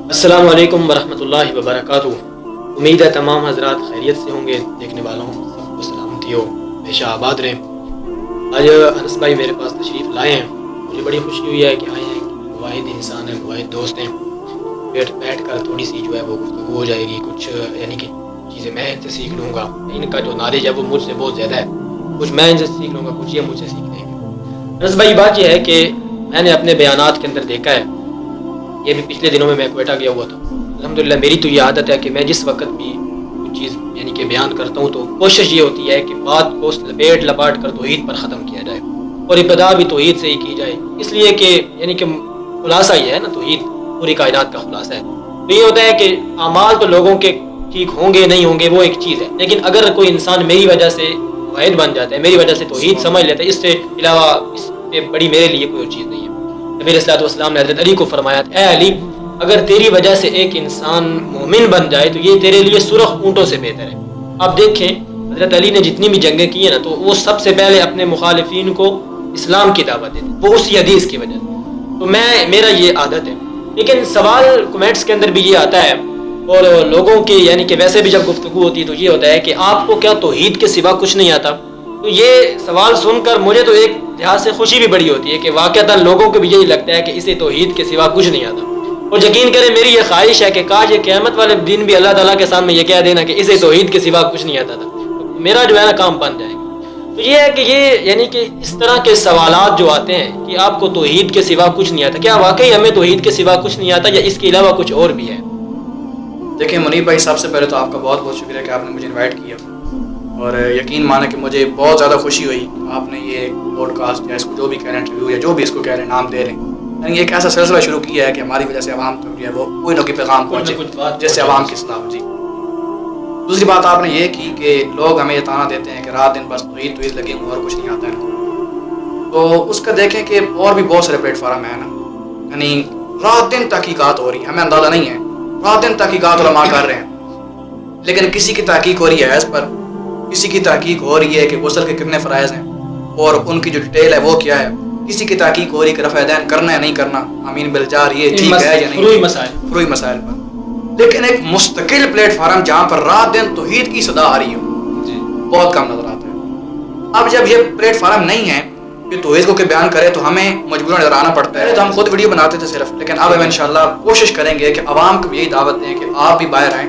السلام علیکم ورحمۃ اللہ وبرکاتہ۔ امید ہے تمام حضرات خیریت سے ہوں گے۔ دیکھنے والوں سب کو سلامتی ہو، ہمیشہ آباد رہیں۔ آج انس بھائی میرے پاس تشریف لائے ہیں، مجھے بڑی خوشی ہوئی ہے کہ آئے ہیں، واحد انسان ہیں، واحد دوست ہیں۔ بیٹھ کر تھوڑی سی جو ہے وہ گفتگو ہو جائے گی، کچھ یعنی کہ چیزیں میں ان سے سیکھ لوں گا۔ ان کا جو نالج ہے وہ مجھ سے بہت زیادہ ہے، کچھ میں ان سے سیکھ لوں گا، کچھ یہ مجھ سے سیکھ لیں گے۔ انس بھائی، بات یہ ہے کہ میں نے اپنے بیانات کے اندر دیکھا ہے، یہ بھی پچھلے دنوں میں کوئٹہ گیا ہوا تھا۔ الحمدللہ میری تو یہ عادت ہے کہ میں جس وقت بھی کوئی چیز یعنی کہ بیان کرتا ہوں تو کوشش یہ ہوتی ہے کہ بات کو لپیٹ لپاٹ کر توحید پر ختم کیا جائے، اور ابتدا بھی توحید سے ہی کی جائے، اس لیے کہ یعنی کہ خلاصہ یہ ہے نا، توحید پوری کائنات کا خلاصہ ہے۔ تو یہ ہوتا ہے کہ اعمال تو لوگوں کے ٹھیک ہوں گے نہیں ہوں گے وہ ایک چیز ہے، لیکن اگر کوئی انسان میری وجہ سے واحد بن جاتا ہے، میری وجہ سے توحید سمجھ لیتا ہے، اس سے علاوہ اس سے بڑی میرے لیے کوئی چیز نہیں ہے۔ نبی علیہ الصلوۃ والسلام نے حضرت علی کو فرمایا، اے علی، اگر تیری وجہ سے ایک انسان مومن بن جائے تو یہ تیرے لیے سرخ اونٹوں سے بہتر ہے۔ آپ دیکھیں حضرت علی نے جتنی بھی جنگیں کی ہیں نا، تو وہ سب سے پہلے اپنے مخالفین کو اسلام کی دعوت دیتے، وہ اسی حدیث کی وجہ سے۔ تو میرا یہ عادت ہے، لیکن سوال کمنٹس کے اندر بھی یہ آتا ہے، اور لوگوں کی یعنی کہ ویسے بھی جب گفتگو ہوتی ہے تو یہ ہوتا ہے کہ آپ کو کیا توحید کے سوا کچھ نہیں آتا؟ تو یہ سوال سن کر مجھے تو ایک لحاظ سے خوشی بھی بڑی ہوتی ہے کہ واقعتاً لوگوں کو بھی یہی لگتا ہے کہ اسے توحید کے سوا کچھ نہیں آتا۔ اور یقین کریں میری یہ خواہش ہے کہ کاش یہ قیامت والے دن بھی اللہ تعالیٰ کے سامنے یہ کہہ دینا کہ اسے توحید کے سوا کچھ نہیں آتا تھا، تو میرا جو ہے نا کام بن جائے گا۔ تو یہ ہے کہ یہ یعنی کہ اس طرح کے سوالات جو آتے ہیں کہ آپ کو توحید کے سوا کچھ نہیں آتا، کیا واقعی ہمیں توحید کے سوا کچھ نہیں آتا یا اس کے علاوہ کچھ اور بھی ہے؟ دیکھیں منیب بھائی، سب سے پہلے تو آپ کا بہت بہت شکریہ کہ آپ نے مجھے انوائٹ کیا، اور یقین مانے کہ مجھے بہت زیادہ خوشی ہوئی آپ نے یہ پوڈ کاسٹ یا اس کو جو بھی کہہ رہے ہیں انٹرویو یا جو بھی اس کو کہہ رہے ہیں نام دے رہے ہیں، یعنی ایک ایسا سلسلہ شروع کیا ہے کہ ہماری وجہ سے عوام تک جو ہے وہ کوئی نہ کوئی پیغام پہنچے جس سے عوام کی اصلاح ہو۔ جی، دوسری بات آپ نے یہ کی کہ لوگ ہمیں یہ طعنہ دیتے ہیں کہ رات دن بس توحید لگے ہوں اور کچھ نہیں آتا ہے ان کو، تو اس کا دیکھیں کہ اور بھی بہت سارے پلیٹ فارم ہیں نا، یعنی رات دن تحقیقات ہو رہی ہیں، ہمیں اندازہ نہیں ہے، رات دن تحقیقات علماء کر رہے ہیں، لیکن کسی کی تحقیق ہو رہی ہے حیض پر، کسی کی تحقیق ہو رہی ہے کہ غسل کے کتنے فرائض ہیں اور ان کی جو ڈیٹیل ہے وہ کیا ہے، کسی کی تحقیق ہو رہی ہے کہ رفع یدین کرنا ہے نہیں کرنا، امین بالجار یہ ٹھیک ہے یا نہیں، فروعی مسائل پر۔ لیکن ایک مستقل پلیٹ فارم جہاں پر رات دن توحید کی صدا آ رہی ہو بہت کم نظر آتا ہے۔ اب جب یہ پلیٹ فارم نہیں ہے کہ توحید کو کہ بیان کرے تو ہمیں مجبوراً نظر آنا پڑتا ہے۔ تو ہم خود ویڈیو بناتے تھے صرف، لیکن اب ہم انشاءاللہ کوشش کریں گے کہ عوام کو یہی دعوت دیں کہ آپ بھی باہر آئیں،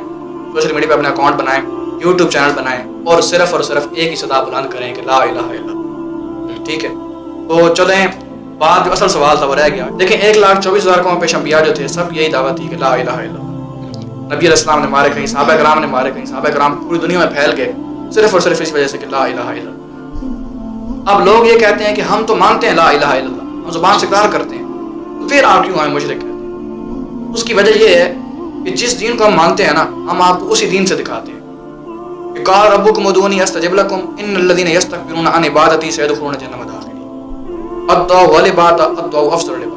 سوشل میڈیا پہ اپنا اکاؤنٹ بنائیں، یوٹیوب چینل بنائیں، اور صرف ایک ہی صدا بلند کریں کہ لا الہ الا اللہ۔ ٹھیک ہے، تو چلیں بات جو اصل سوال تھا وہ رہ گیا۔ دیکھیں 1,24,000 قوم پیش انبیاء جو تھے سب یہی دعوت تھی کہ لا الہ الا اللہ۔ نبی علیہ السلام نے مارے کہیں، صحابہ کرام نے مارے کہیں، صحابہ کرام پوری دنیا میں پھیل گئے صرف اور صرف اس وجہ سے کہ لا الہ الا اللہ۔ اب لوگ یہ کہتے ہیں کہ ہم تو مانتے ہیں لا الہ الا اللہ، ہم زبان سے اقرار کرتے ہیں، تو پھر آپ کیوں ہمیں مشرک کہتے ہیں؟ اس کی وجہ یہ ہے کہ جس دین کو ہم مانتے ہیں نا، ہم آپ کو اسی دین سے دکھاتے ہیں کہ قال ربکم ادعونی استجب لکم ان الذین یستکبرون عن عبادتی سیدخلون جہنم داخلین الدعاء والعبادۃ الدعاء افضل العبادۃ۔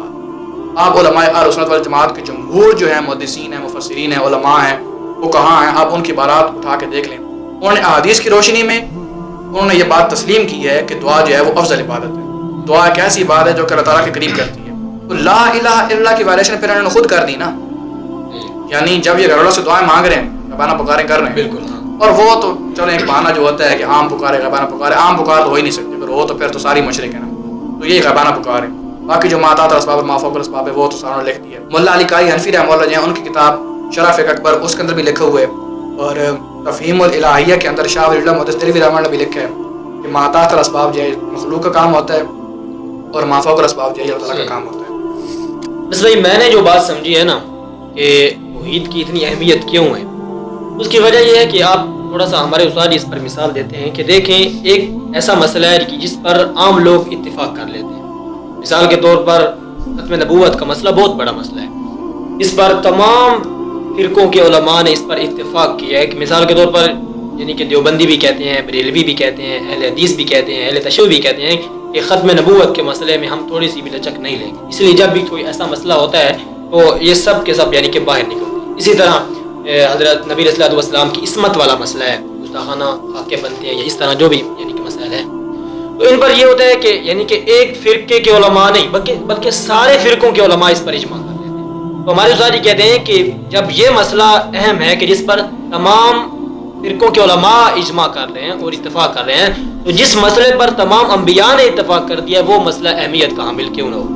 آپ علماء اہل سنت والجماعت کے جمہور جو ہیں، محدثین ہیں، مفسرین ہیں، علماء ہیں، وہ کہاں ہیں؟ آپ ان کی بارات اٹھا کے دیکھ لیں، انہوں نے احادیث کی روشنی میں انہوں نے یہ بات تسلیم کی ہے کہ دعا جو ہے وہ افضل عبادت ہے، دعا ایک ایسی عبادت ہے جو کہ اللہ تعالیٰ کے قریب کرتی ہے۔ تو لا الہ الا اللہ کی وائلیشن پھر انہوں نے خود کر دی نا، یعنی جب یہ گھر والوں سے دعائیں مانگ رہے ہیں، ربانہ پکاریں کر رہے ہیں، بالکل، اور وہ تو چلیں ایک بہانہ جو ہوتا ہے کہ عام پکارے ربانہ پکارے، عام پکار تو ہو ہی نہیں سکتے، اگر ہو تو پھر تو ساری مشرک ہے نا، تو یہ ربانہ پکارے۔ باقی جو ماتات الاسباب ما فوق الاسباب ہے وہ تو ساروں نے لکھ دیا ہے۔ ملا علی قاری حنفی رحمہ اللہ جو ہیں، ان کی کتاب شرح فقہ اکبر اس کے اندر بھی لکھا ہوا ہے، اور تفہیم الالہیہ کے اندر شاہ ولی اللہ محدث دہلوی رحمہ اللہ نے بھی لکھا ہے کہ ماتات الاسباب جو ہے مخلوق کا کام ہوتا ہے، اور ما فوق الاسباب جو ہے اللہ تعالیٰ کا کام ہوتا ہے۔ بس بھائی میں نے جو بات سمجھی ہے نا کہ توحید کی اتنی اہمیت کیوں ہے، اس کی وجہ یہ ہے کہ آپ تھوڑا سا ہمارے استاد اس پر مثال دیتے ہیں کہ دیکھیں ایک ایسا مسئلہ ہے کہ جس پر عام لوگ اتفاق کر لیتے ہیں۔ مثال کے طور پر ختم نبوت کا مسئلہ بہت بڑا مسئلہ ہے، اس پر تمام فرقوں کے علماء نے اس پر اتفاق کیا ہے کہ مثال کے طور پر یعنی کہ دیوبندی بھی کہتے ہیں، بریلوی بھی کہتے ہیں، اہل حدیث بھی کہتے ہیں، اہل تشیع بھی کہتے ہیں کہ ختم نبوت کے مسئلے میں ہم تھوڑی سی بھی لچک نہیں لیں گے، اس لیے جب بھی کوئی ایسا مسئلہ ہوتا ہے تو یہ سب کے سب یعنی کہ باہر نکلتے ہیں۔ اسی طرح حضرت نبی علیہ الصلوۃ والسلام کی عصمت والا مسئلہ ہے، گستاخانہ حق بنتے ہیں یا اس طرح جو بھی یعنی کہ مسائل ہے، تو ان پر یہ ہوتا ہے کہ یعنی کہ ایک فرقے کے علماء نہیں بلکہ سارے فرقوں کے علماء اس پر اجماع کر لیتے ہیں۔ تو ہمارے استاد جی کہتے ہیں کہ جب یہ مسئلہ اہم ہے کہ جس پر تمام فرقوں کے علماء اجماع کر رہے ہیں اور اتفاق کر رہے ہیں، تو جس مسئلے پر تمام انبیاء نے اتفاق کر دیا وہ مسئلہ اہمیت کا حامل کیوں نہ ہو۔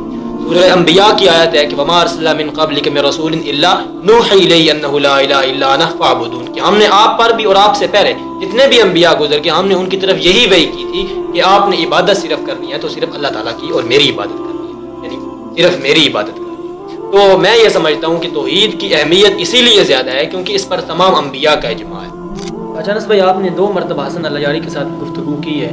سورہ انبیاء کی آیت ہے کہ وما ارسلنا من قبلک من رسول الا نوحی الیہ انہ لا الہ الا انا فاعبدون، کہ ہم نے آپ پر بھی اور آپ سے پہلے جتنے بھی انبیاء گزر کے ہم نے ان کی طرف یہی وحی کی تھی کہ آپ نے عبادت صرف کرنی ہے تو صرف اللہ تعالیٰ کی اور میری عبادت کرنی ہے، یعنی صرف میری عبادت کرنی ہے۔ تو میں یہ سمجھتا ہوں کہ توحید کی اہمیت اسی لیے زیادہ ہے کیونکہ اس پر تمام انبیاء کا اجماع ہے۔ اچھا انس بھائی، آپ نے 2 مرتبہ حسن اللہ جاری کے ساتھ گفتگو کی ہے،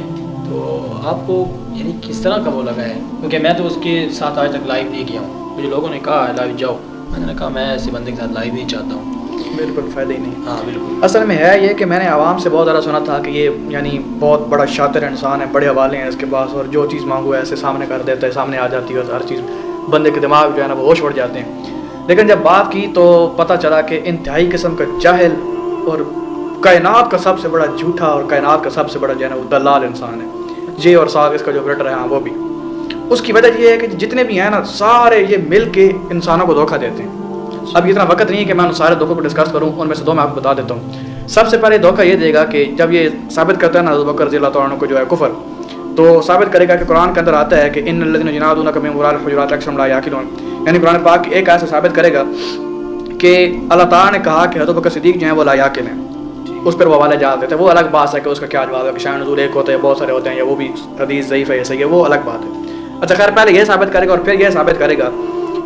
تو آپ کو یعنی کس طرح کا وہ لگا ہے؟ کیونکہ میں تو اس کے ساتھ آج تک لائیو نہیں گیا ہوں، مجھے لوگوں نے کہا ہے لائیو جاؤ، میں نے کہا میں ایسے بندے کے ساتھ لائیو نہیں چاہتا ہوں۔ بالکل فائدہ ہی نہیں۔ ہاں بالکل، اصل میں ہے یہ کہ میں نے عوام سے بہت زیادہ سنا تھا کہ یہ یعنی بہت بڑا شاطر انسان ہے، بڑے حوالے ہیں اس کے پاس، اور جو چیز مانگو ایسے سامنے کر دیتا ہے، سامنے آ جاتی ہے، ہر چیز بندے کے دماغ جو ہے نا وہ ہوش اڑ جاتے ہیں۔ لیکن جب بات کی تو پتہ چلا کہ انتہائی قسم کا جاہل اور کائنات کا سب سے بڑا جھوٹا اور کائنات کا سب سے بڑا جو ہے نا وہ دلال انسان ہے۔ جے اور ساگ اس کا جو آپریٹر ہے، ہاں وہ بھی۔ اس کی وجہ یہ ہے کہ جتنے بھی ہیں نا سارے یہ مل کے انسانوں کو دھوکہ دیتے ہیں۔ اب اتنا وقت نہیں ہے کہ میں ان سارے دھوکوں کو ڈسکس کروں، ان میں سے 2 میں آپ کو بتا دیتا ہوں۔ سب سے پہلے دھوکہ یہ دے گا کہ جب یہ ثابت کرتا ہے نا ابو بکر رضی اللہ تعالیٰ عنہ کو جو ہے کفر، تو ثابت کرے گا کہ قرآن کے اندر آتا ہے کہ ان الذین ینادونک من وراء الحجرات اکثرهم لا یعقلون، یعنی قرآن پاک ایک ایسا ثابت کرے گا کہ اللہ تعالیٰ نے کہا کہ حضرت بکر صدیق جو ہیں وہ لا یعقل ہیں، اس پر وہ حوالے جواب دیتے ہیں۔ وہ الگ بات ہے کہ اس کا کیا جواب ہے کہ شاید نزول ایک ہوتا ہے، بہت سارے ہوتے ہیں، یا وہ بھی حدیث ضعیف ہے یا صحیح ہے، وہ الگ بات ہے۔ اچھا خیر، پہلے یہ ثابت کرے گا اور پھر یہ ثابت کرے گا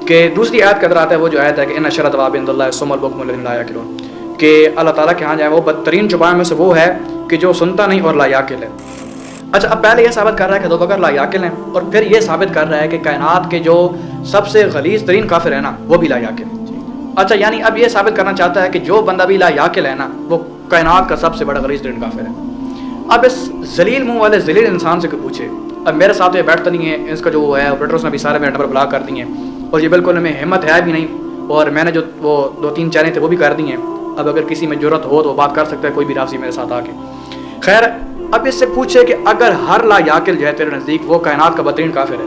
کہ دوسری آیت کے اندر آتا ہے، وہ جو آیت ہے کہ ان اشر الدواب عند اللہ الصم البکم الذین لا یعقلون، کہ اللہ تعالیٰ کے ہاں جو ہے وہ بدترین زبان میں سے وہ ہے کہ جو سنتا نہیں اور لا یعقل ہے۔ اچھا، اب پہلے یہ ثابت کر رہا ہے کہ ابو بکر لا یعقل ہیں، اور پھر یہ ثابت کر رہا ہے کہ کائنات کے جو سب سے غلیظ ترین کافر ہیں نا وہ بھی لا یعقل ہیں۔ اچھا، یعنی اب یہ ثابت کرنا چاہتا ہے کہ جو بندہ بھی لا یعقل ہے نا وہ کائنات کا سب سے بڑا غلیظ ترین کافر ہے۔ اب اس ذلیل منہ والے ذلیل انسان سے پوچھے، اب میرے ساتھ یہ بیٹھتا نہیں ہے، اس کا جو وہ ہے آپریٹرس نے بھی سارے میرے نمبر بلاک کر دیے ہیں، اور یہ بالکل ہمیں ہمت ہے بھی نہیں، اور میں نے جو وہ 2-3 چینل تھے وہ بھی کر دی ہیں۔ اب اگر کسی میں جرت ہو تو وہ بات کر سکتا ہے، کوئی بھی رافضی میرے ساتھ آ کے۔ خیر، اب اس سے پوچھے کہ اگر ہر لا یعقل جو ہے تیرے نزدیک وہ کائنات کا بدترین کافر ہے،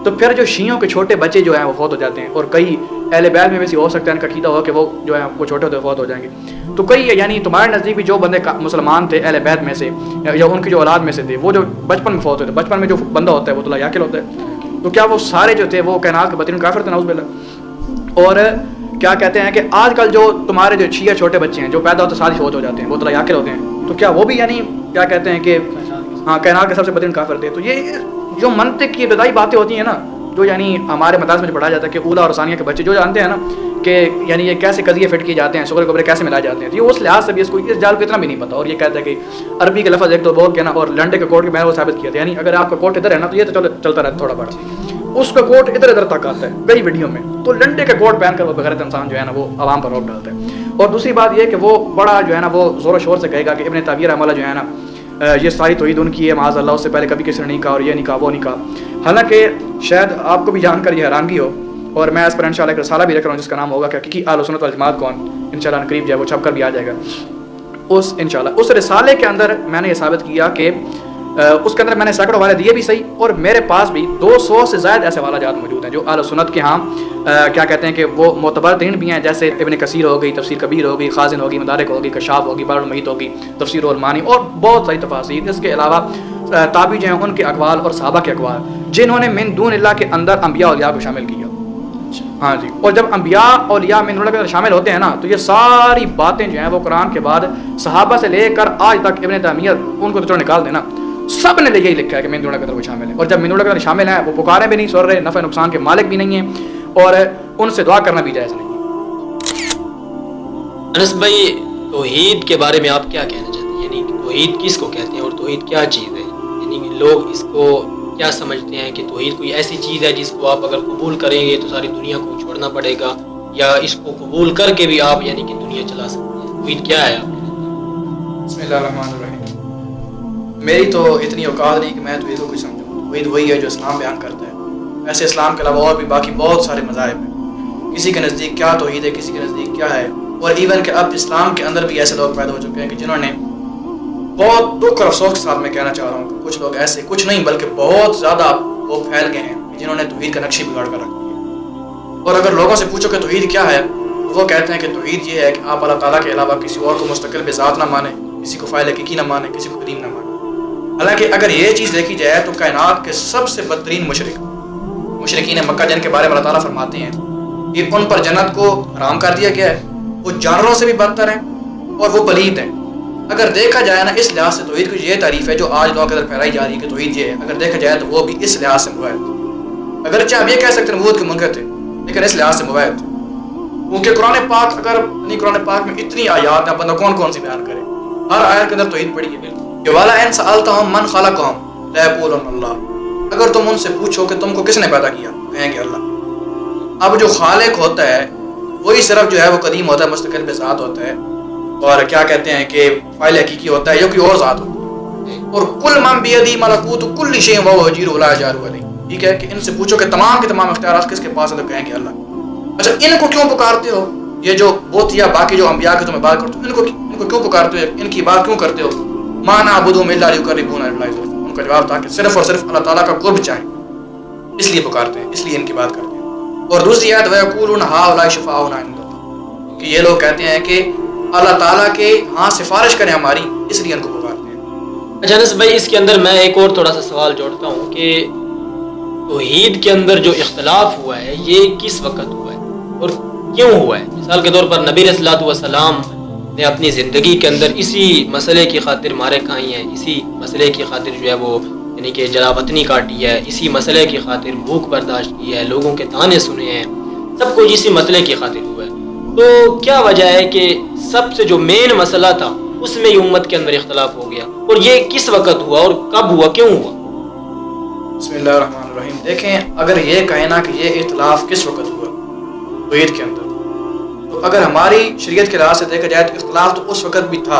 تو پھر جو شیعوں کے چھوٹے بچے جو ہیں وہ فوت ہو جاتے ہیں، اور کئی اہل بیت میں بھی ہو سکتا ہے ان کا عقیدہ ہو کہ وہ جو ہے وہ چھوٹے ہوتے فوت ہو جائیں گے، تو کئی یعنی تمہارے نزدیک بھی جو بندے مسلمان تھے اہل بیت میں سے یا ان کی جو اولاد میں سے تھے، وہ جو بچپن میں فوت ہوتے، بچپن میں جو بندہ ہوتا ہے وہ تو لا یعقل ہوتا ہے، تو کیا وہ سارے جو تھے وہ کائنات کے بدترین کافر تھے؟ نعوذ باللہ۔ اور کیا کہتے ہیں کہ آج کل جو تمہارے جو شیعہ چھوٹے بچے ہیں جو پیدا ہوتے ساتھ فوت ہو جاتے ہیں، وہ تو لا یعقل ہوتے ہیں، تو کیا وہ بھی یعنی کیا کہتے ہیں کہ ہاں کائنات کے سب سے بدترین کافر تھے؟ تو یہ جو منطق کی ابتدائی باتیں ہوتی ہیں نا، جو یعنی ہمارے مدارس میں پڑھایا جاتا ہے کہ اولا اور ثانیہ کے بچے جو جانتے ہیں نا کہ یعنی یہ کیسے قضیے فٹ کیے جاتے ہیں، صغرے کبرے کیسے ملائے جاتے ہیں، یہ اس لحاظ سے بھی اس کو اس جال کو اتنا بھی نہیں پتا، اور یہ کہتا ہے کہ عربی کے لفظ ایک تو بول کے نا اور لنڈے کے کوٹ کے میں نے وہ ثابت کیا تھا، یعنی اگر آپ کا کوٹ ادھر ہے نا تو یہ تو چلتا رہتا تھوڑا بڑا، اس کا کوٹ ادھر ادھر تک آتا ہے کئی ویڈیو میں، تو لنڈے کا کوٹ پہن کر وہ بغیرت انسان جو ہے نا وہ عوام پر روک ڈالتا ہے۔ اور دوسری بات یہ کہ وہ بڑا جو ہے نا وہ زور و شور سے کہے گا کہ ابن تیمیہ رحمہ اللہ جو ہے نا یہ ساری توحید ان کی ہے، معاذ اللہ، اس سے پہلے کبھی کسی نے نہیں کہا، اور یہ نہیں کہا وہ نہیں کہا۔ حالانکہ شاید آپ کو بھی جان کر یہ حیرانگی ہو، اور میں اس پر انشاءاللہ ایک رسالہ بھی لکھ رہا ہوں جس کا نام ہوگا کہ حقیقی اہل سنت والجماعت کون، انشاءاللہ قریب جو ہے وہ چھپ کر بھی آ جائے گا۔ اس رسالے کے اندر میں نے یہ ثابت کیا کہ اس کے اندر میں نے سینکڑوں حوالے دیے بھی صحیح، اور میرے پاس بھی 200 سے زائد ایسے حوالہ جات موجود ہیں جو اہل سنت کے ہاں کیا کہتے ہیں کہ وہ معتبر ترین بھی ہیں، جیسے ابن کثیر ہو گئی، تفسیر کبیر ہو گئی، خازن ہوگی، مدارک ہوگی، کشاف ہوگی، بحر المحیط ہوگی، تفسیر المعانی، اور بہت ساری تفاسیر۔ اس کے علاوہ تابعی جو ہیں ان کے اقوال اور صحابہ کے اقوال جنہوں نے من دون اللہ کے اندر انبیاء اولیاء کو شامل کیا۔ ہاں جی، اور جب انبیاء اولیاء من دون اللہ کے اندر شامل ہوتے ہیں نا تو یہ ساری باتیں جو ہیں وہ قرآن کے بعد صحابہ سے لے کر آج تک ابن تیمیہ ان کو تو نکال دینا، سب نے یہی لکھا ہے کہ من دون اللہ کے اندر وہ شامل ہے، اور جب من دون اللہ کے اندر شامل ہیں وہ پکارے بھی نہیں سن رہے، نفع نقصان کے مالک بھی نہیں ہیں، اور ان سے دعا کرنا بھی جائز نہیں ہے۔ انس بھائی، توحید کے بارے میں آپ کیا کہنا چاہتے ہیں؟ یعنی توحید کس کو کہتے ہیں اور توحید کیا چیز ہے؟ یعنی لوگ اس کو کیا سمجھتے ہیں کہ توحید کوئی ایسی چیز ہے جس کو آپ اگر قبول کریں گے تو ساری دنیا کو چھوڑنا پڑے گا، یا اس کو قبول کر کے بھی آپ یعنی کہ دنیا چلا سکتے ہیں؟ توحید کیا ہے آپ کے نظر؟ بسم اللہ الرحمن الرحیم۔ میری تو اتنی اوقات نہیں کہ میں توحید کو کچھ سمجھوں، توحید وہی ہے جو اسلام بیان کرتا ہے۔ ویسے اسلام کے علاوہ اور بھی باقی بہت سارے مذاہب ہیں، کسی کے نزدیک کیا توحید ہے، کسی کے نزدیک کیا ہے، اور ایون کہ اب اسلام کے اندر بھی ایسے لوگ پیدا ہو چکے ہیں کہ جنہوں نے بہت دکھ اور افسوس کے ساتھ میں کہنا چاہ رہا ہوں کہ کچھ لوگ ایسے، کچھ نہیں بلکہ بہت زیادہ وہ پھیل گئے ہیں جنہوں نے توحید کا نقشہ بگاڑ کر رکھ دیا۔ اور اگر لوگوں سے پوچھو کہ توحید کیا ہے، وہ کہتے ہیں کہ توحید یہ ہے کہ آپ اللہ تعالیٰ کے علاوہ کسی اور کو مستقل بذات نہ مانیں، کسی کو فاعل حقیقی نہ مانیں، کسی کو قدیم نہ مانیں۔ حالانکہ اگر یہ چیز دیکھی جائے تو کائنات کے سب سے بدترین مشرکین مکہ جن کے بارے میں اللہ تعالیٰ فرماتے ہیں کہ ان پر جنت کو حرام کر دیا گیا ہے، وہ جانوروں سے بھی بدتر ہیں اور وہ پلید ہیں۔ اگر دیکھا جائے نا اس لحاظ سے توحید کی یہ تعریف ہے جو آج لوگوں کے اندر پھیلائی جا رہی ہے کہ توحید یہ ہے، اگر دیکھا جائے تو وہ بھی اس لحاظ سے مباحث، اگرچہ آپ یہ کہہ سکتے ہیں نبوت کے منکر تھے لیکن اس لحاظ سے مباحث تھے، کیونکہ قرآن پاک قرآن پاک میں اتنی آیات ہیں، بندہ کون سی بیان کرے، ہر آیت کے اندر توحید پڑھی ہے کہ والا ان سألتہم من خلقہم لیقولن اللہ، اگر تم ان سے پوچھو کہ تم کو کس نے پیدا کیا کہیں گے اللہ۔ اب جو خالق ہوتا ہے وہی صرف جو ہے وہ قدیم ہوتا ہے، مستقل بذات ہوتا ہے، اور کیا کہتے ہیں کہ فاعل حقیقی ہوتا ہے یا کوئی اور ذات ہوتی ہے، اور کل من بیدی ملکوت کل شیء وهو یجیر ولا یجار علیہ، ٹھیک ہے کہ ان سے پوچھو کہ تمام کے تمام اختیارات کس کے پاس ہیں تو کہیں گے اللہ۔ اچھا ان کو کیوں پکارتے ہو، یہ جو بت یا باقی جو انبیاء کی تمہیں بات کرتے ہو ان کو کیوں پکارتے ہو، ان کی بات کیوں کرتے ہو؟ ما نعبدهم الا ليقربونا الى الله زلفى، ان کا جواب تھا کہ صرف اور صرف اللہ تعالیٰ کا قرب چاہیں، اس لیے پکارتے ہیں، اس لیے ان کی بات کرتے ہیں۔ اور دوسری آیت وَيَقُولُونَ هَؤُلَاءِ شُفَعَاؤُنَا عِندَ اللَّهِ، کہ یہ لوگ کہتے ہیں کہ اللہ تعالیٰ کے ہاں سفارش کریں ہماری، اس لیے ان کو پکارتے ہیں۔ اچھا انس بھائی، اس کے اندر میں ایک اور تھوڑا سا سوال جوڑتا ہوں کہ توحید کے اندر جو اختلاف ہوا ہے یہ کس وقت ہوا ہے اور کیوں ہوا ہے؟ مثال کے طور پر نبی علیہ الصلوۃ والسلام نے اپنی زندگی کے اندر اسی مسئلے کی خاطر مارے کھائی ہیں، اسی مسئلے کی خاطر جو ہے وہ یعنی کہ جلا وطنی کاٹی ہے، اسی مسئلے کی خاطر بھوک برداشت کی ہے، لوگوں کے تانے سنے ہیں، سب کچھ اسی مسئلے کی خاطر ہوا ہے۔ تو کیا وجہ ہے کہ سب سے جو مین مسئلہ تھا اس میں یہ امت کے اندر اختلاف ہو گیا، اور یہ کس وقت ہوا اور کب ہوا، کیوں ہوا؟ بسم اللہ الرحمن الرحیم۔ دیکھیں اگر یہ کہیں نا کہ یہ اختلاف کس وقت ہوا توحید کے اندر، تو اگر ہماری شریعت کے لحاظ سے دیکھا جائے تو اختلاف تو اس وقت بھی تھا،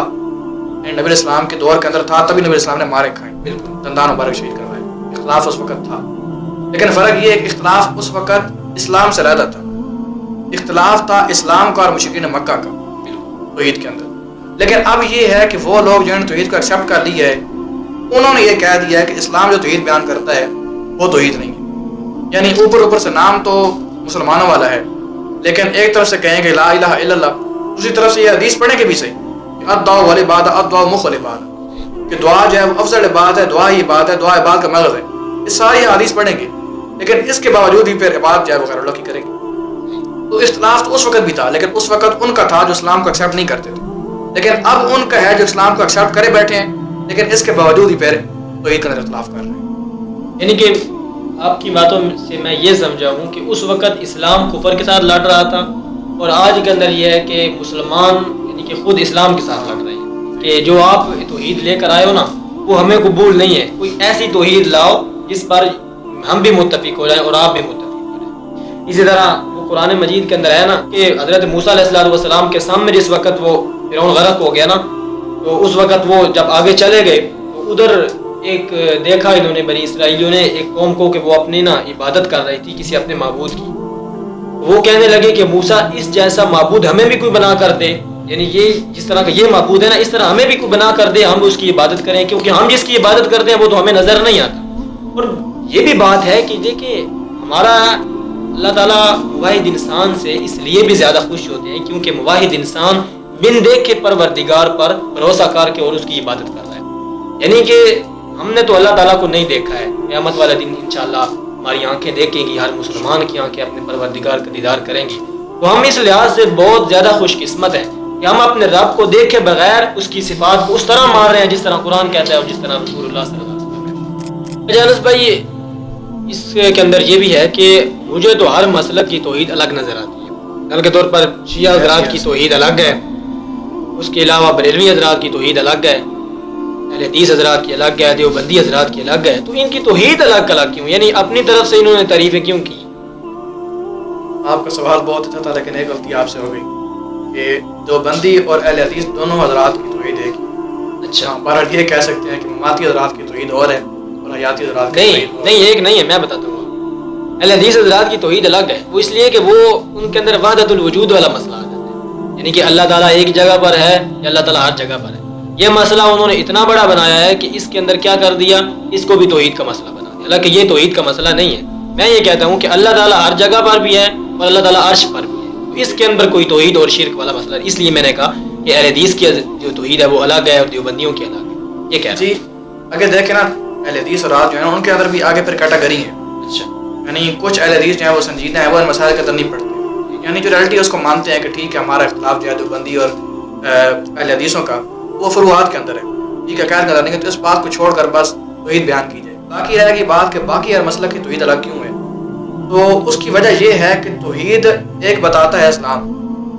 یعنی نبی السلام کے دور کے اندر تھا، تبھی نبی السلام نے مارے کھائے، بالکل دندان مبارک شہید کروائے، اختلاف اس وقت تھا۔ لیکن فرق یہ ہے کہ اختلاف اس وقت اسلام سے علیحدہ تھا، اختلاف تھا اسلام کا اور مشرکین مکہ کا توحید کے اندر۔ لیکن اب یہ ہے کہ وہ لوگ جنہوں نے توحید کو ایکسیپٹ کر لی ہے انہوں نے یہ کہہ دیا ہے کہ اسلام جو توحید بیان کرتا ہے وہ توحید نہیں ہے، یعنی اوپر سے نام تو مسلمانوں والا ہے لیکن ایک طرف سے کہیں گے لا الہ الا اللہ، دوسری طرف سے یہ حدیث پڑھیں گے بھی صحیح کہ الدعاء والعبادہ الدعاء مخ العبادہ، کہ دعا جو ہے وہ افضل عبادت ہے، دعا ہی عبادت ہے، دعا عبادت کا مغز ہے، یہ ساری حدیث پڑھیں گے لیکن اس کے باوجود بھی پھر عبادت جو ہے وہ غیر اللہ کی کریں گے۔ تو اختلاف تو اس وقت بھی تھا لیکن اس وقت ان کا تھا جو اسلام کو ایکسیپٹ نہیں کرتے تھے، لیکن اب ان کا ہے جو اسلام کو ایکسیپٹ کرے بیٹھے ہیں لیکن اس کے باوجود ہی پھر توحید کے اندر اختلاف کر رہے ہیں۔ یعنی کہ آپ کی باتوں سے میں یہ سمجھا ہوں کہ اس وقت اسلام کفر کے ساتھ لڑ رہا تھا، اور آج کے اندر یہ ہے کہ مسلمان یعنی کہ خود اسلام کے ساتھ لڑ رہے ہیں کہ جو آپ توحید لے کر آئے ہو نا وہ ہمیں قبول نہیں ہے، کوئی ایسی توحید لاؤ جس پر ہم بھی متفق ہو جائیں اور آپ بھی متفق ہو جائیں۔ اسی طرح وہ قرآن مجید کے اندر ہے نا کہ حضرت موسیٰ علیہ السلام کے سامنے جس وقت وہ فرعون غرق ہو گیا نا، تو اس وقت وہ جب آگے چلے گئے تو ادھر ایک دیکھا انہوں نے بنی اسرائیلیوں نے ایک قوم کو کہ وہ اپنی نا عبادت کر رہی تھی کسی اپنے معبود کی، وہ کہنے لگے کہ موسیٰ اس جیسا معبود ہمیں بھی کوئی بنا کر دے، یعنی یہ جس طرح کا یہ معبود ہے نا اس طرح ہمیں بھی کوئی بنا کر دے، ہم اس کی عبادت کریں، کیونکہ ہم جس کی عبادت کرتے ہیں وہ تو ہمیں نظر نہیں آتا۔ اور یہ بھی بات ہے کہ دیکھیں ہمارا اللہ تعالیٰ موحد انسان سے اس لیے بھی زیادہ خوش ہوتے ہیں کیونکہ موحد انسان بن دیکھ کے پروردگار پر بھروسہ کر کے اور اس کی عبادت کر رہا ہے، یعنی کہ ہم نے تو اللہ تعالیٰ کو نہیں دیکھا ہے، قیامت والا دن انشاءاللہ ہماری آنکھیں دیکھیں گی، ہر مسلمان کی آنکھیں اپنے پروردگار کا دیدار کریں گی، تو ہم اس لحاظ سے بہت زیادہ خوش قسمت ہیں کہ ہم اپنے رب کو دیکھے بغیر اس کی صفات کو اس طرح مان رہے ہیں جس طرح قرآن کہتا ہے اور جس طرح رسول اللہ صلی اللہ علیہ وسلم کہتا ہے۔ انس بھائی اس کے اندر یہ بھی ہے کہ مجھے تو ہر مسلک کی توحید الگ نظر آتی ہے، مثال کے طور پر شیعہ حضرات کی توحید الگ ہے، اس کے علاوہ بریلوی حضرات کی توحید الگ ہے، اہل حدیث حضرات کی الگ ہے، دیوبندی حضرات کی الگ ہے، تو ان کی توحید الگ کیوں، یعنی اپنی طرف سے انہوں نے تعریفیں کیوں کی؟ آپ کا سوال بہت اچھا تھا لیکن ایک غلطی آپ سے ہو گئی کہ دیوبندی اور اہل حدیث دونوں حضرات کی توحید ایک ہی۔ اچھا بہرحال یہ کہہ سکتے ہیں کہ مماتی حضرات کی توحید اور ہے اور حیاتی حضرات کی توحید اور نہیں ایک نہیں ہے، میں بتاتا ہوں۔ اہل حدیث حضرات کی توحید الگ ہے، وہ اس لیے کہ وہ ان کے اندر وحدت الوجود والا مسئلہ آ جاتا ہے، یعنی کہ اللہ تعالیٰ ایک جگہ پر ہے یا اللہ تعالیٰ ہر جگہ پر ہے، یہ مسئلہ انہوں نے اتنا بڑا بنایا ہے کہ اس کے اندر کیا کر دیا، اس کو بھی توحید کا مسئلہ بنا دیا، حالانکہ یہ توحید کا مسئلہ نہیں ہے۔ میں یہ کہتا ہوں کہ اللہ تعالیٰ ہر جگہ پر بھی ہے اور اللہ تعالیٰ عرش پر بھی ہے. تو اس کے اندر کوئی توحید اور شرک والا مسئلہ ہے. اس لیے میں نے کہا کہ اہل حدیث کی جو توحید ہے وہ الگ ہے اور دیوبندیوں کی الگ ہے. یہ کیا جی اگر دیکھیں نا اہل حدیث اور جو ہے نا ان کے اندر بھی آگے پھر کیٹیگری ہیں. اچھا. یعنی کچھ اہل حدیث جو ہے وہ سنجیدہ ہیں، وہ ان مسائل کے اندر نہیں پڑھتے، یعنی جو ریئلٹی ہے اس کو مانتے ہیں کہ ٹھیک ہے ہمارا اختلاف جو ہے دیوبندی اور اہل حدیثوں کا وہ فروعات کے اندر ہے، ٹھیک ہے قید کا نہیں، تو اس بات کو چھوڑ کر بس توحید بیان کی جائے. باقی رہے گی بات کہ باقی ہر مسئلہ کی توحید الگ کیوں ہے، تو اس کی وجہ یہ ہے کہ توحید ایک بتاتا ہے اسلام،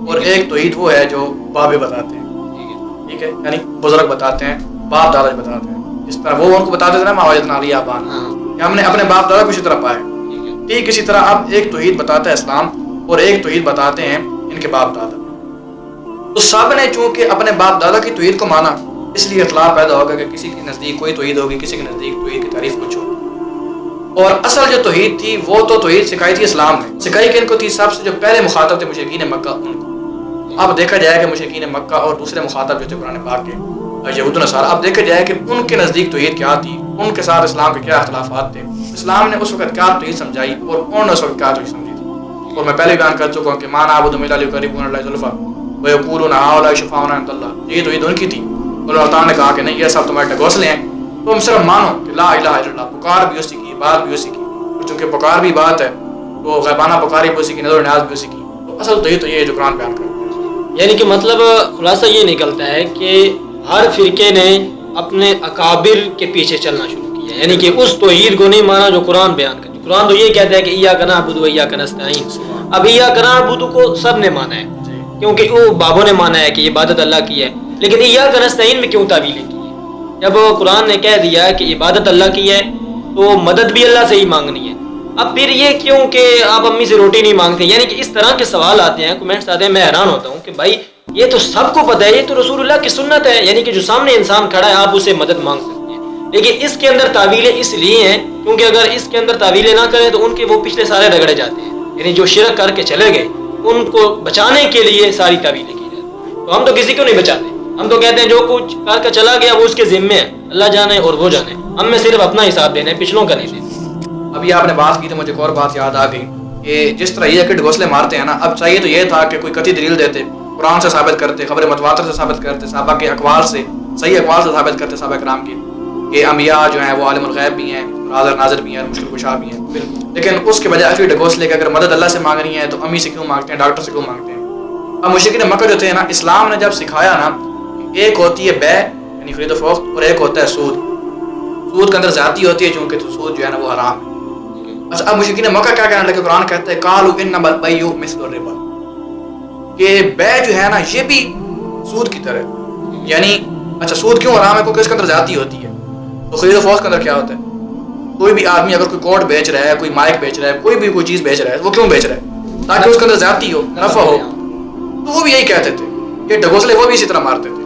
اور ایک توحید وہ ہے جو بابے بتاتے ہیں، ٹھیک ہے، یعنی بزرگ بتاتے ہیں، باپ دادا بتاتے ہیں. جس طرح وہ ان کو بتاتے تھے نا ماوجتنا علی آبان کہ ہم نے اپنے باپ دادا کو اسی طرح پائے، ٹھیک اسی طرح اب ایک توحید بتاتا ہے اسلام اور ایک توحید بتاتے ہیں ان کے باپ دادا. تو سب نے چونکہ اپنے باپ دادا کی توحید کو مانا، اس لیے اختلاف پیدا ہوگا کہ کسی کے نزدیک کوئی توحید ہوگی، کسی کے نزدیک توحید کی تعریف کچھ ہوگی. اور اصل جو توحید تھی وہ تو توحید سکھائی تھی اسلام نے. سکھائی کہ ان کو تھی سب سے جو پہلے مخاطب تھے مشرکین مکہ ان کو. اب دیکھا جائے کہ مشرکین مکہ اور دوسرے مخاطب جو تھے قرآن پاک کے یہود و نصارہ، اب دیکھا جائے کہ ان کے نزدیک توحید کیا تھی، ان کے ساتھ اسلام کے کیا اختلافات تھے، اسلام نے اس وقت کیا توحید سمجھائی اور انہوں نے اس وقت کیا توحید سمجھی تھی. اور میں پہلے بیان کر چکا ہوں کہ ما نعبد الا لیقربونا الی اللہ زلفیٰ ویقولون ہؤلاء شفعاؤنا عند اللہ، یہ توحید ان کی تھی. اور اللہ تعالیٰ نے کہا کہ نہیں یہ سب تمہارے ڈگوسلے ہیں، تم صرف مانو کہ لا الہ الا اللہ، پکار بھی اسی کی، بات بھی اسی کی، اور چونکہ پکار بھی بات ہے تو غیبانہ پکاری بھی اسی کی، نظر و نیاز بھی اسی کی. تو اصل توحید تو یہ ہے جو قرآن بیان کرتا ہے. یعنی کہ مطلب خلاصہ یہ نکلتا ہے کہ ہر فرقے نے اپنے اکابر کے پیچھے چلنا شروع کیا، یعنی کہ اس توحید کو نہیں مانا جو قرآن بیان کرتا ہے. قرآن تو یہ کہتا ہے کہ ایاک نعبد و ایاک نستعین. اب ایاک نعبد کو سب نے مانا ہے کیونکہ وہ بابوں نے مانا ہے کہ عبادت اللہ کی ہے، لیکن ایاک نستعین میں کیوں تعویلیں کی ہے؟ جب قرآن نے کہہ دیا کہ عبادت اللہ کی ہے تو مدد بھی اللہ سے ہی مانگنی ہے. اب پھر یہ کیوں کہ آپ امی سے روٹی نہیں مانگتے؟ یعنی کہ اس طرح کے سوال آتے ہیں، کمنٹس آتے ہیں، میں حیران ہوتا ہوں کہ بھائی یہ تو سب کو پتہ ہے، یہ تو رسول اللہ کی سنت ہے، یعنی کہ جو سامنے انسان کھڑا ہے آپ اسے مدد مانگ سکتے ہیں. لیکن اس کے اندر تعویلیں اس لیے ہیں کیونکہ اگر اس کے اندر تعویلیں نہ کریں تو ان کے وہ پچھلے سارے رگڑے جاتے ہیں، یعنی جو شرک کر کے چلے گئے ان کو بچانے کے لیے ساری تعویلیں کی جاتی ہیں. تو ہم تو کسی کو نہیں بچاتے، ہم تو کہتے ہیں جو کچھ کر کے چلا گیا وہ اس کے ذمے ہے، اللہ جانے اور وہ جانے، ہم میں صرف اپنا حساب دینا ہے، پچھلوں کا نہیں دینا. ابھی آپ نے بات کی تو مجھے ایک اور بات یاد آ گئی کہ جس طرح یہ کہ ڈگوسلے مارتے ہیں نا، اب چاہیے تو یہ تھا کہ کوئی قطعی دلیل دیتے، قرآن سے ثابت کرتے، خبر متواتر سے ثابت کرتے، صحابہ کے اقوال سے، صحیح اقوال سے ثابت کرتے صحابہ کرام کی کہ انبیاء جو ہیں وہ عالم الغیب بھی ہیں، حاضر ناظر بھی ہیں، مشکل کشا بھی ہیں. لیکن اس کے بجائے اصلی ڈگوسلے کہ اگر مدد اللہ سے مانگنی ہے تو امی سے کیوں مانگتے ہیں، ڈاکٹر سے کیوں مانگتے ہیں. اب مشرکین مکہ جو تھے نا، اسلام نے جب سکھایا نا، ایک ہوتی ہے بے یعنی خرید و فروخت اور ایک ہوتا ہے سود. سود کے اندر زیادتی ہوتی ہے چونکہ تو سود جو ہے نا وہ حرام ہے. اچھا اب مشرکین مکہ کیا کہنے لگے؟ قرآن کہتا ہے قالوا انما البیع مثل الربا، کہ بے جو ہے نا یہ بھی سود کی طرح. یعنی اچھا سود کیوں حرام ہے؟ کیونکہ اس کے اندر زیادتی ہوتی ہے. تو خرید و فروخت کے اندر کیا ہوتا ہے؟ کوئی بھی آدمی اگر کوئی کوٹ بیچ رہا ہے، کوئی مائک بیچ رہا ہے، کوئی بھی کوئی چیز بیچ رہا ہے، وہ کیوں بیچ رہا ہے؟ تاکہ اس کے اندر زیادتی ہو، نفع ہو. تو وہ بھی یہی کہتے تھے، یہ ڈگوسلے وہ بھی اسی طرح مارتے تھے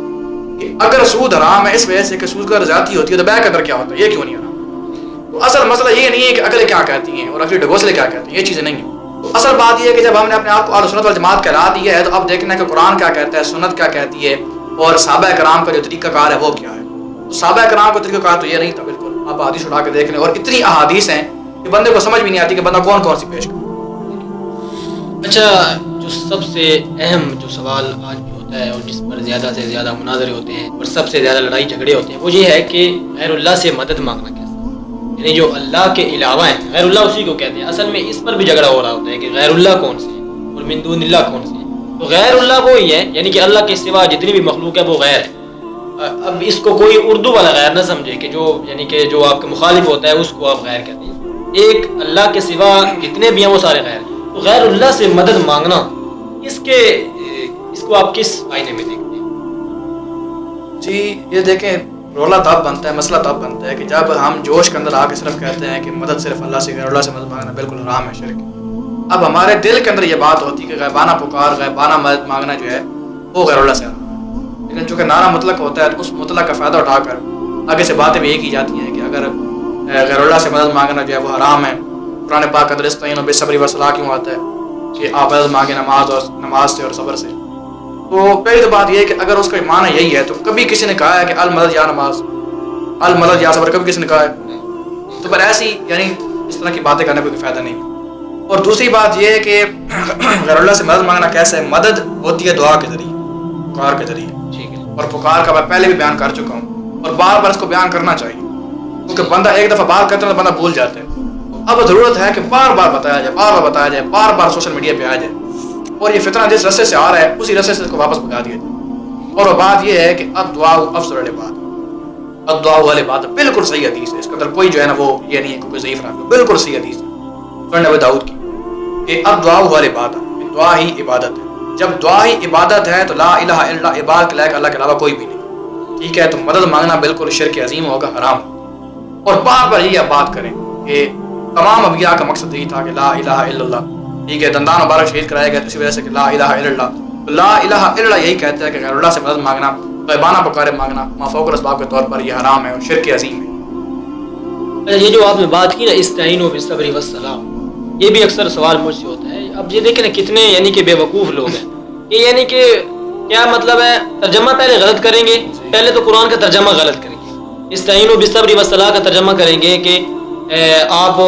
کہ اگر سود حرام ہے اس وجہ سے کہ سود کے اندر زیادتی ہوتی ہے تو بے کے اندر کیا ہوتا ہے، یہ کیوں نہیں حرام؟ تو اصل مسئلہ یہ نہیں ہے کہ عقلیں کیا کہتی ہیں اور اصلی ڈگوسلے کیا کہتے ہیں، یہ چیزیں نہیں ہیں. تو اصل بات یہ ہے کہ جب ہم نے اپنے آپ کو اہل سنت والجماعت کہلا دیا ہے تو اب دیکھنا ہے کہ قرآن کیا کہتا ہے، سنت کیا کہتی ہے، اور صحابہ کرام کا جو طریقہ کار ہے وہ کیا ہے. تو صحابہ کرام کا طریقہ کار تو یہ نہیں تھا بالکل. آپ حدیث اٹھا کے دیکھ لیں، اور اتنی احادیث ہیں کہ بندے کو سمجھ بھی نہیں آتی کہ بندہ کون کون سی پیش کرے. اچھا جو سب سے اہم جو سوال آج بھی ہوتا ہے اور جس پر زیادہ سے زیادہ مناظرے ہوتے ہیں اور سب سے زیادہ لڑائی جھگڑے ہوتے ہیں وہ یہ ہے کہ غیر اللہ سے مدد مانگنا کیسے، یعنی جو اللہ کے علاوہ ہیں غیر اللہ اسی کو کہتے ہیں. اصل میں اس پر بھی جھگڑا ہو رہا ہوتا ہے کہ غیر اللہ کون سے ہے اور من دون اللہ کون سے ہے. تو غیر اللہ وہی ہے یعنی کہ اللہ کے سوا جتنی بھی مخلوق ہے وہ غیر ہے. اب اس کو کوئی اردو والا غیر نہ سمجھے کہ جو یعنی کہ جو آپ کے مخالف ہوتا ہے اس کو آپ غیر کہتے ہیں. ایک اللہ کے سوا جتنے بھی ہیں وہ سارے غیر. تو غیر اللہ سے مدد مانگنا اس کو آپ کس آئینے میں دیکھتے ہیں؟ جی یہ دیکھیں رولا تب بنتا ہے، مسئلہ تب بنتا ہے کہ جب ہم جوش کے اندر آ کے صرف کہتے ہیں کہ مدد صرف اللہ سے، غیر اللہ سے مدد مانگنا بالکل حرام ہے، شرک. اب ہمارے دل کے اندر یہ بات ہوتی ہے کہ غیبانہ پکار، غیبانہ مدد مانگنا جو ہے وہ غیر اللہ سے حرام ہے. لیکن چونکہ نعرہ مطلق ہوتا ہے تو اس مطلق کا فائدہ اٹھا کر آگے سے باتیں بھی یہ کی جاتی ہیں کہ اگر غیر اللہ سے مدد مانگنا جو ہے وہ حرام ہے. قرآن پاک اندر استعینوا بالصبر والصلاۃ کیوں آتا ہے کہ آپ مدد مانگیں نماز سے اور صبر سے. تو پہلی تو بات یہ ہے کہ اگر اس کا معنی یہی ہے تو کبھی کسی نے کہا ہے کہ المدد یا نماز، المدد یا صبر، کبھی کسی نے کہا ہے؟ تو پر ایسی یعنی اس طرح کی باتیں کرنے کا کوئی فائدہ نہیں. اور دوسری بات یہ ہے کہ غیر اللہ سے مدد مانگنا کیسے ہے؟ مدد ہوتی ہے دعا کے ذریعے، پکار کے ذریعے، ٹھیک ہے. اور پکار کا میں پہلے بھی بیان کر چکا ہوں، اور بار بار اس کو بیان کرنا چاہیے، کیونکہ بندہ ایک دفعہ بات کرتا ہے تو بندہ بھول جاتا ہے. اب ضرورت ہے کہ بار بار بتایا جائے، بار بار بتایا جائے، بار بار سوشل میڈیا پہ آ جائے، اور یہ فتنہ جس رستے سے آ رہا ہے اسی رستے سے اس کو واپس بھگا دیا جائے. اور وہ بات یہ ہے کہ الدعاء افضل العبادۃ، الدعاء العبادۃ بالکل صحیح حدیث ہے، اس کے اندر کوئی جو ہے نا وہ یہ نہیں ہے کہ کوئی ضعیف رہا، بالکل صحیح حدیث ہے سنن نبی داؤد کی کہ الدعاء العبادۃ، دعا ہی عبادت ہے. جب دعا ہی عبادت ہے تو لا الہ الا اللہ، عبادت کے لائق اللہ کے علاوہ کوئی بھی نہیں، ٹھیک ہے. تو مدد مانگنا بالکل شرک عظیم ہوگا، حرام. اور بار بار یہی آپ بات کریں کہ تمام انبیاء کا مقصد یہی تھا کہ لا الہ الا اللہ، ٹھیک ہے. دندان مبارک شہید کرایا گیا اسی وجہ سے کہ لا الہ الا اللہ. تو لا الہ الا اللہ یہی کہتے ہیں کہ غیر اللہ سے مدد مانگنا، غیبانہ پکارے مانگنا مافوق الاسباب کے طور پر یہ حرام ہے اور شرک عظیم ہے. اچھا، یہ جو آپ نے بات کی نا استعینوا بالصبر والصلاۃ، یہ بھی اکثر سوال مجھ سے ہوتا ہے. اب یہ دیکھیں نا کتنے یعنی کہ بے وقوف لوگ ہیں. یہ یعنی کہ کیا مطلب ہے، ترجمہ پہلے غلط کریں گے، پہلے تو قرآن کا ترجمہ غلط کریں گے. استعینوا بالصبر والصلاۃ کا ترجمہ کریں گے کہ آپ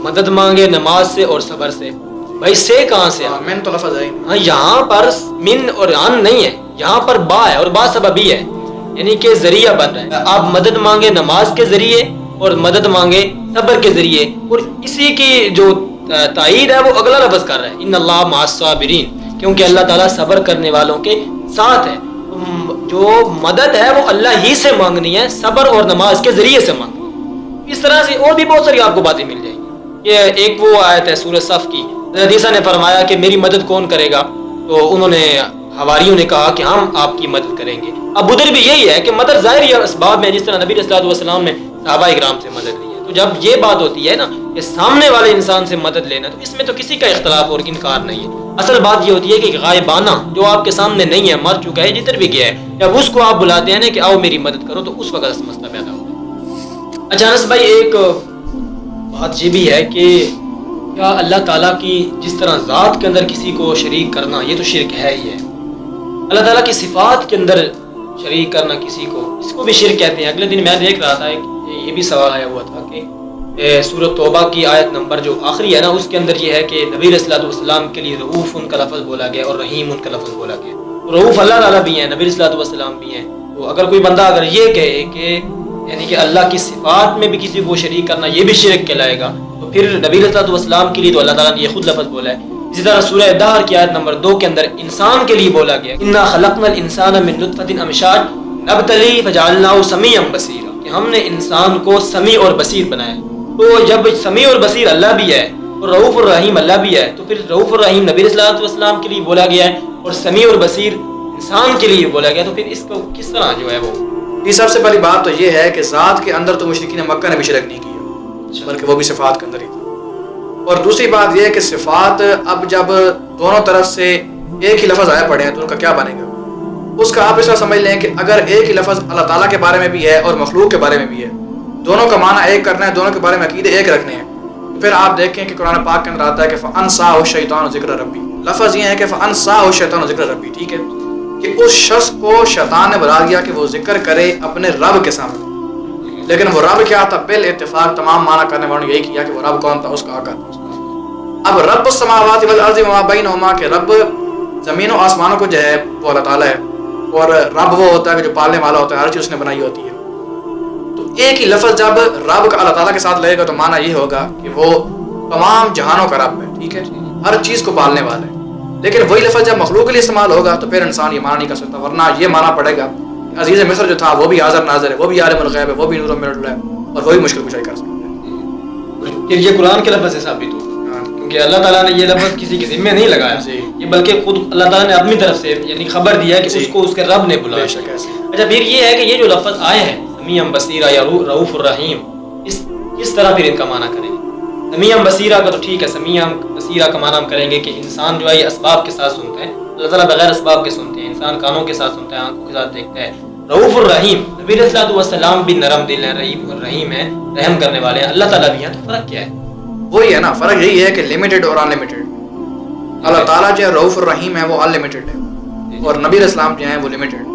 مدد مانگے نماز سے اور صبر سے. بھائی سے کہاں سے؟ من تو لفظ ہے، ہاں یہاں پر من اور ان نہیں ہے، یہاں پر با ہے اور با سببی ہے، یعنی کہ ذریعہ بن رہا ہے. آپ مدد مانگے نماز کے ذریعے اور مدد مانگے صبر کے ذریعے، اور اسی کی جو تائید ہے وہ اگلا لفظ کر رہا ہے ان اللہ مع الصابرین، کیونکہ اللہ تعالیٰ صبر کرنے والوں کے ساتھ ہے. جو مدد ہے وہ اللہ ہی سے مانگنی ہے، صبر اور نماز کے ذریعے سے مانگنی. اس طرح سے اور بھی بہت ساری آپ کو باتیں مل جائیں گی. یہ ایک وہ آیت ہے سورہ صف کی، حدیثہ نے فرمایا کہ میری مدد کون کرے گا، تو انہوں نے حواریوں نے کہا کہ ہم آپ کی مدد کریں گے. اب ادھر بھی یہی ہے کہ مدد ظاہری اسباب میں، جس طرح نبی صلی اللہ علیہ وسلم نے صحابہ اکرام سے مدد لی ہے. تو جب یہ بات ہوتی ہے نا کہ سامنے والے انسان سے مدد لینا، تو اس میں تو کسی کا اختلاف اور انکار نہیں ہے. اصل بات یہ ہوتی ہے کہ غائبانہ جو آپ کے سامنے نہیں ہے، مر چکا ہے، جدھر بھی گیا ہے، جب اس کو آپ بلاتے ہیں نا کہ آؤ میری مدد کرو، تو اس وقت مسئلہ پیدا ہوتا ہے. اچھا انس بھائی، ایک بات یہ بھی ہے کہ کیا اللہ تعالیٰ کی جس طرح ذات کے اندر کسی کو شریک کرنا، یہ تو شرک ہے ہی ہے. اللہ تعالیٰ کی صفات کے اندر شریک کرنا کسی کو، اس کو بھی شرک کہتے ہیں. اگلے دن میں دیکھ رہا تھا یہ بھی سوال آیا ہوا تھا کہ سورۃ توبہ کی آیت نمبر جو آخری ہے نا، اس کے اندر یہ ہے کہ نبی صلی اللہ علیہ وسلم کے لیے رؤوف ان کا لفظ بولا گیا اور رحیم ان کا لفظ بولا گیا. رؤوف اللہ تعالیٰ بھی ہیں، نبی صلی اللہ علیہ وسلم بھی ہیں. تو اگر کوئی بندہ اگر یہ کہے کہ یعنی کہ اللہ کی صفات میں بھی کسی کو شریک کرنا یہ بھی شرک کہلائے گا، تو پھر نبی صلی اللہ علیہ وسلم کے لیے تو اللہ تعالیٰ نے یہ خود لفظ بولا ہے. اسی طرح سورہ دہر کی آیت نمبر 2 کے اندر انسان کے لیے بولا گیا انا خلقنا الانسان من نطفۃ امشاج نبتلی فجعلناہ سمیعا بصیرا، کہ ہم نے انسان کو سمیع اور بصیر بنایا. تو جب سمیع اور بصیر اللہ بھی ہے اور رؤوف الرحیم اللہ بھی ہے، تو پھر رؤوف الرحیم نبی صلی اللہ علیہ وسلم کے لیے بولا گیا ہے اور سمیع اور بصیر انسان کے لیے بولا گیا. تو پھر اس کو کس طرح جو ہے وہ، یہ سب سے پہلی بات تو یہ ہے کہ ذات کے اندر تو مشرکین مکہ نے بھی شرک نہیں کیا، بلکہ وہ بھی صفات کے اندر ہی تھا. اور دوسری بات یہ ہے کہ صفات اب جب دونوں طرف سے ایک ہی لفظ آیا پڑے ہیں تو ان کا کیا بنے گا؟ اس کا آپ اس طرح سمجھ لیں کہ اگر ایک ہی لفظ اللہ تعالیٰ کے بارے میں بھی ہے اور مخلوق کے بارے میں بھی ہے، دونوں کا معنی ایک کرنا ہے، دونوں کے بارے میں عقیدے ایک رکھنے ہیں، پھر آپ دیکھیں کہ قرآن پاک کے اندر آتا ہے کہ فَأَنْسَاهُ الشَّيْطَانُ ذِكْرَ رَبِّهِ. لفظ یہ ہے کہ فَأَنْسَاهُ الشَّيْطَانُ ذِكْرَ رَبِّهِ، ٹھیک ہے، کہ اس شخص کو شیطان نے بلا دیا کہ وہ ذکر کرے اپنے رب کے سامنے. لیکن وہ رب کیا تھا؟ بالاتفاق تمام معنی کرنے والوں نے یہی کیا کہ وہ رب کون تھا؟ اس کا آقا تھا. اب رب السماوات والارض وما بینہما، کہ رب زمین و آسمانوں کو جو ہے وہ اللہ تعالیٰ ہے، اور رب وہ ہوتا ہے کہ جو پالنے والا ہوتا ہے، ہر چیز اس نے بنائی ہوتی ہے. تو ایک ہی لفظ جب رب کا اللہ تعالیٰ کے ساتھ لگے گا تو معنی یہ ہوگا کہ وہ تمام جہانوں کا رب ہے، ٹھیک ہے، ہر چیز کو پالنے والا ہے. لیکن وہی لفظ جب مخلوق کے لیے استعمال ہوگا تو پھر انسان یہ معنی نہیں کر سکتا، ورنہ یہ معنی پڑے گا عزیز مصر جو تھا وہ بھی حاضر ناظر ہے، وہ بھی عالم الغیب ہے، وہ بھی نور من اللہ ہے، اور وہی مشکل کشائی کر سکتا ہے. پھر یہ قرآن کے لفظ سے ثابت ہو کہ اللہ تعالیٰ نے یہ لفظ کسی کے ذمہ نہیں لگایا، یہ بلکہ خود اللہ تعالیٰ نے اپنی طرف سے یعنی خبر دیا کہ اس کو اس کے رب نے بلایا. اچھا پھر یہ ہے کہ یہ جو لفظ آئے ہیں سمیع بصیرہ یا رؤوف الرحیم، اس طرح پھر ان کا معنی کریں گے. سمیع بصیرہ کا تو ٹھیک ہے، سمیع بصیرہ کا معنی ہم کریں گے کہ انسان جو ہے یہ اسباب کے ساتھ سنتا ہے، اللہ تعالیٰ بغیر اسباب کے سنتے ہیں، انسان کانوں کے ساتھ سنتا ہے، آنکھوں کے ساتھ دیکھتا ہے. رؤوف الرحیم، نبی صلی اللہ علیہ وسلم بھی نرم دل ہیں، رحیم ہیں، رحم کرنے والے ہیں، اللہ تعالیٰ بھی ہیں. تو فرق کیا ہے؟ وہی ہے نا، فرق یہی ہے کہ لمیٹڈ اور ان لمیٹڈ. اللہ تعالیٰ جو ہے رؤوف الرحیم ہے وہ ان لمیٹڈ ہے، اور نبی علیہ السلام جو ہیں وہ لمیٹڈ.